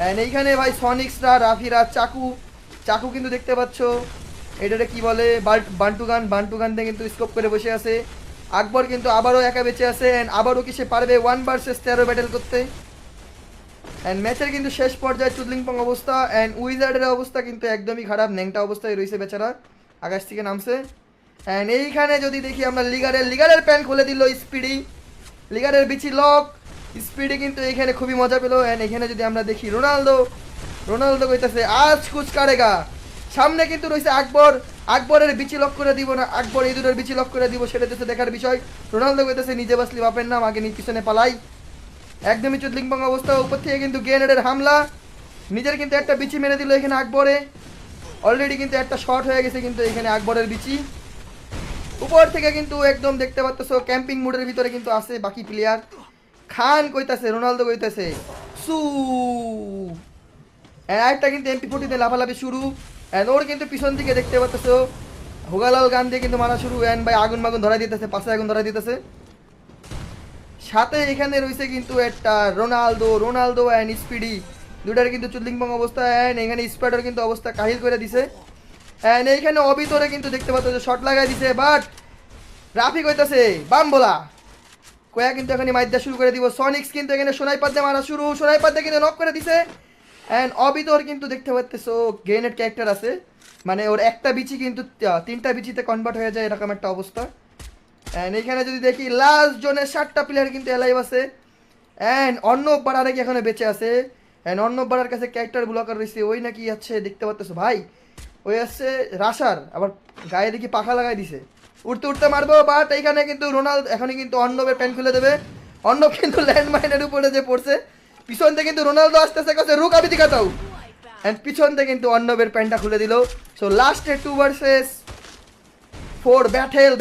And এইখানে ভাই সনিক্সরা রাফিরা চাকু চাকু কিন্তু দেখতে পাচ্ছ, এটারে কি বলে বান্টু গান দিয়ে কিন্তু স্কোপ করে বসে আছে। আকবর কিন্তু আবারও একা বেঁচে আছে অ্যান্ড আবারও কি সে পারবে 1 vs 13 ব্যাটেল করতে। অ্যান্ড ম্যাচের কিন্তু শেষ পর্যায়ে চুদলিংপং অবস্থা অ্যান্ড উইজার্ডের অবস্থা কিন্তু একদমই খারাপ, ন্যাংটা অবস্থায় রয়েছে বেচারা, আকাশ থেকে নামছে। অ্যান্ড এইখানে যদি দেখি আমরা লিগারের প্যান্ট খুলে দিল স্পিডি, লিগারের বিচি লক স্পিডি কিন্তু এইখানে খুবই মজা পেলো। অ্যান্ড এখানে যদি আমরা দেখি রোনালদো কইতেছে আজ কুচ কারেগা, সামনে কিন্তু রয়েছে আকবরের বিচি লক করে দিব না আকবর এই দুটোর বিচি লক করে দিব সেটা হচ্ছে দেখার বিষয়। রোনালদো কইতেছে নিজে বাসলি বাপের নাম, আগে পিছনে পালাই। একদমই চুদলিংপং অবস্থা, উপর থেকে কিন্তু গ্রেনেডের হামলা, নিজের কিন্তু একটা বিচি মেরে দিল এখানে আকবরে, অলরেডি কিন্তু একটা শট হয়ে গেছে কিন্তু এখানে আকবরের বিচি। উপর থেকে কিন্তু একদম দেখতে পাচ্ছ ক্যাম্পিং মোডের ভিতরে কিন্তু আছে বাকি প্লেয়ার। খান কইতাছে রোনালদো কইতাছে সু, একটা কিন্তু MP40 লাফালাফি শুরু। অ্যান্ড ওর কিন্তু পিছন দিকে দেখতে পাচ্ছ হোগালাল গান দিয়ে কিন্তু মারা শুরু। অ্যান্ড ভাই আগুন মাগুন ধরা দিতেছে, পাশে আগুন ধরা দিতেছে। সাথে এখানে রয়েছে কিন্তু একটা রোনালদো অ্যান্ড স্পিডি, দুটার কিন্তু চুদলিংপং অবস্থা। অ্যান্ড এখানে স্পাইডার কিন্তু অবস্থা কাহিল করে দিছে। অ্যান্ড এইখানে অবিতরে কিন্তু দেখতে পাচ্ছ যে শট লাগাই দিছে, বাট রাফি কইতাছে বাম বলা কয়া কিন্তু এখানে মাইদা শুরু করে দিব। সনিক্স কিন্তু এখানে সোনাইপাত দিয়ে মারা শুরু, সোনাইপাত দিয়ে কিন্তু নক করে দিছে। অ্যান্ড অবিতর কিন্তু দেখতে পাচ্ছ গ্রেনেড ক্যারেক্টার আছে, মানে ওর একটা বিচি কিন্তু 3টা বিচিতে কনভার্ট হয়ে যায় এরকম একটা অবস্থা। অ্যান্ড এখানে যদি দেখি লাস্ট জোনের 7টা প্লেয়ার কিন্তু এলাইভ আছে। অ্যান্ড অর্ণব বাড়ারে কি এখানে বেঁচে আছে। অ্যান্ড অর্ণব বাড়ার কাছে ক্যারেক্টার ব্লকার রয়েছে, ওই নাকি আছে দেখতে পাচ্ছ ভাই, ওই আসছে রাশার, আবার গায়ে দেখি পাখা লাগাই দিছে, উঠতে উঠতে মারবো। বাট এইখানে কিন্তু রোনালদো এখনই কিন্তু অর্ণবের প্যান্ট খুলে দেবে। অর্ণব কিন্তু ল্যান্ডমাইনের উপরে যে পড়ছে, পিছন থেকে কিন্তু রোনালদো আসতেছে কাছে রুক আবি দিকাতাও, অ্যান্ড পিছন থেকে কিন্তু অর্ণবের প্যান্টটা খুলে দিল। সো লাস্টে 2 vs 4 ব্যাটেল।